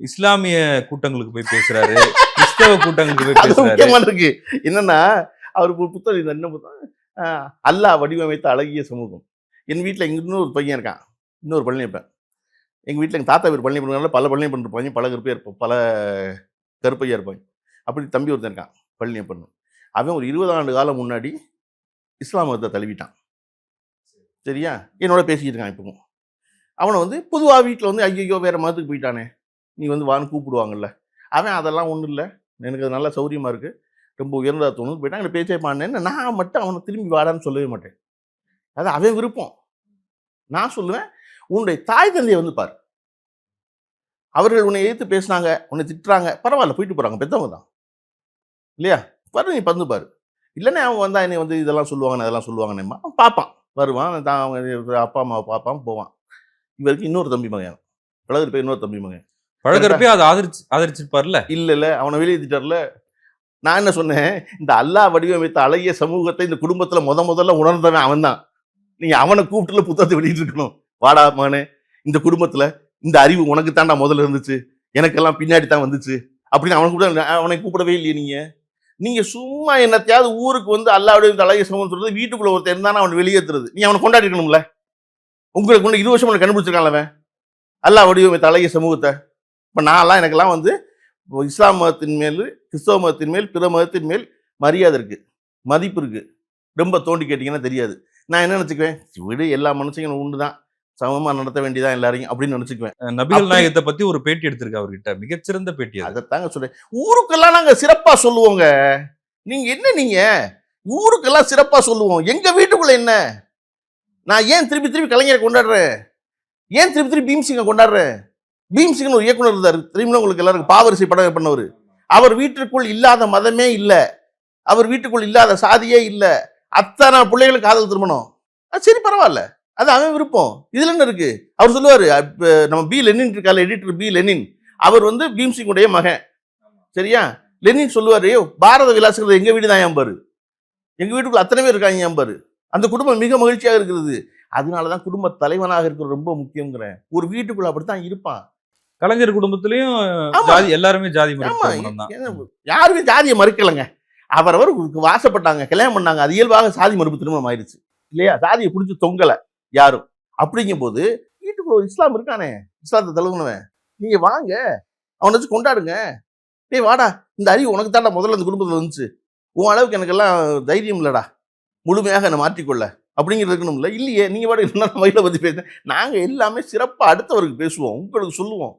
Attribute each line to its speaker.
Speaker 1: இஸ்லாமிய கூட்டங்களுக்கு போய் பேசுறாரு, கிறிஸ்தவ கூட்டங்களுக்கு போய்
Speaker 2: அது
Speaker 1: பேசுறாரு.
Speaker 2: முக்கியமா இருக்கு. என்னன்னா, அவருக்கு ஒரு புத்தகம் இது என்ன புத்தகம்? அல்லாஹ் வடிவமைத்த அழகிய சமூகம். என் வீட்ல இன்னொரு பையன் இருக்கான். இன்னொரு பழனியப்பன். எங்க வீட்ல எங்க தாத்தா பேர் பழனியப்பன்றனால பல பழனியப்பன் இருப்பாங்க. பல கருப்பையா இருப்பாங்க. பல கருப்பையா இருப்பாங்க. அப்படி தம்பி ஒருத்தன் இருக்கான். பழனியப்பன். அவன் ஒரு 20 ஆண்டு காலம் முன்னாடி இஸ்லாம் மதத்தை தழுவிட்டான். சரியா? என்னோட பேசிக்கிட்டு இருக்கான் இப்பவும். அவன வந்து பொதுவா வீட்ல வந்து ஐய்யய்யோ! வேற மதத்துக்கு போயிட்டானே! நீ வந்து வான்னு கூப்பிடுவாங்கல்ல. அவன் அதெல்லாம் ஒண்ணும் இல்ல. எனக்கு அது நல்லா சௌரியமா இருக்கு. ரொம்ப உயர்ந்ததா தோணுது போயிட்டான். என்கிட்ட பேச்சே பண்ணேன்னு நான் மட்டும் அவன திரும்பி வாடான்னு சொல்லவே மாட்டேன். அது அவன் விருப்பம். நான் சொல்லுவேன், உன்னுடைய தாய் தந்தைய வந்து பாரு. அவர்கள் உன்னை எதிர்த்து பேசுனாங்க, உன்னை திட்டுறாங்க. பரவால்ல போயிட்டு போறாங்க. பெத்தவங்க தான். இல்லையா? பாரு நீ வந்து பாரு. இல்லன்னா அவன் வந்தா என்னைய வந்து இதெல்லாம் சொல்லுவாங்க, அதெல்லாம் சொல்லுவாங்கன்னேம்மா. அவன் பார்ப்பான். வருவான். தான் அவங்க அப்பா, அம்மாவ பார்ப்பான், போவான். இவருக்கு இன்னொரு தம்பி மகன். பழகுற இன்னொரு தம்பி மகன்.
Speaker 1: பழகுறப்பயே அதை ஆதரிச்சிருப்பார்ல.
Speaker 2: இல்ல. அவனை வெளியேத்திட்டார்ல. நான் என்ன சொன்னேன், இந்த அல்லாஹ் வடிவமைத்த அழகிய சமூகத்தை இந்த குடும்பத்துல முதல்ல உணர்ந்தவன் அவன்தான். நீங்க அவனை கூப்பிட்டுல புத்தகத்தை வெளியிட்டு இருக்கணும். வாடா மகனே, இந்த குடும்பத்துல இந்த அறிவு உனக்கு தாண்டா முதல்ல இருந்துச்சு, எனக்கெல்லாம் பின்னாடி தான் வந்துச்சு அப்படின்னு அவனை கூப்பிடவே இல்லையே நீங்க. நீங்க சும்மா என்னத்தையாவது ஊருக்கு வந்து அல்லாஹ் வடிவமைத்த அழகிய சமூகம் சொல்றது, வீட்டுக்குள்ள ஒருத்தர் இருந்தானா அவனை வெளியேற்றுறது. நீ அவனை கொண்டாடி இருக்கணும்ல. உங்களுக்கு 20 வருஷம் கண்டுபிடிச்சிருக்கான்ல அவன் அல்லாஹ் வடிவமைத்த அழகிய சமூகத்தை. இப்ப நான்லாம் எனக்கெல்லாம் வந்து இஸ்லாம் மதத்தின் மேல், கிறிஸ்தவ மதத்தின் மேல், பிற மதத்தின் மேல் மரியாதை இருக்கு, மதிப்பு இருக்கு. ரொம்ப தோண்டி கேட்டீங்கன்னா தெரியாது. நான் என்ன நினைச்சுக்குவேன், விடு எல்லா மனுஷங்களும் உண்டுதான், சமமா நடத்த வேண்டியதான் எல்லாரையும் அப்படின்னு நினைச்சுக்குவேன்.
Speaker 1: நபிகள் நாயகத்தை பத்தி ஒரு பேட்டி எடுத்திருக்க அவர்கிட்ட, மிகச்சிறந்த பேட்டி.
Speaker 2: அதைத்தாங்க சொல்றேன். ஊருக்கெல்லாம் நாங்க சிறப்பா சொல்லுவோங்க. நீங்க ஊருக்கெல்லாம் சிறப்பா சொல்லுவோம். எங்க வீட்டுக்குள்ள என்ன? நான் ஏன் திருப்பி கலைஞரை கொண்டாடுறேன்? ஏன் திருப்பி பீம்சிங்கை கொண்டாடுறேன்? பீம்சிங்னு ஒரு இயக்குனர் இருந்தார். தெரியுமா உங்களுக்கு எல்லாருக்கும்? பாவரிசை படம் பண்ணவர். அவர் வீட்டிற்குள் இல்லாத மதமே இல்ல, அவர் வீட்டுக்குள் இல்லாத சாதியே இல்ல. அத்தனை பிள்ளைகளுக்கு காதல் திருமணம். சரி பரவாயில்ல, அது அவன் விருப்பம். இதுல என்ன இருக்கு? அவர் சொல்லுவாரு, நம்ம பி லெனின் இருக்காரு, எடிட்டர் பி லெனின், அவர் வந்து பீம்சிங்குடைய மகன். சரியா? லெனின் சொல்லுவாரு, பாரத விலாசங்கள் எங்க வீடு தான் ஏம்பாரு, எங்க வீட்டுக்குள்ள அத்தனை பேர் இருக்காங்க ஏம்பாரு. அந்த குடும்பம் மிக மகிழ்ச்சியாக இருக்கிறது. அதனாலதான் குடும்ப தலைவனாக இருக்கிறது ரொம்ப முக்கியங்கிறேன். ஒரு வீட்டுக்குள்ள அப்படித்தான் இருப்பான்.
Speaker 1: கலைஞர் குடும்பத்திலையும் ஜாதி, எல்லாருமே ஜாதி மறுப்பு.
Speaker 2: யாருமே ஜாதியை மறுக்கலைங்க. அவரவர் வாசப்பட்டாங்க, கல்யாணம் பண்ணாங்க. அது இயல்பாக சாதி மறுப்பு திருமணம் ஆயிடுச்சு இல்லையா? சாதியை பிடிச்சி தொங்கல யாரும். அப்படிங்கும் போது வீட்டுக்குள்ள ஒரு இஸ்லாம் இருக்கானே, இஸ்லாத்தை தழுவுனவன், நீங்க வாங்க, அவனை வச்சு கொண்டாடுங்க. டேய் வாடா, இந்த அறிவு உனக்கு தாண்டா முதல்ல இந்த குடும்பத்தில் வந்துச்சு, உன் அளவுக்கு எனக்கெல்லாம் தைரியம் இல்லடா முழுமையாக என்னை மாற்றிக்கொள்ள அப்படிங்கிறது இருக்கணும்ல. இல்லையே, நீங்க பாட்டு என்ன மயிலை பத்தி பேச, நாங்க எல்லாமே சிறப்பா அடுத்தவருக்கு பேசுவோம், உங்களுக்கு சொல்லுவோம்.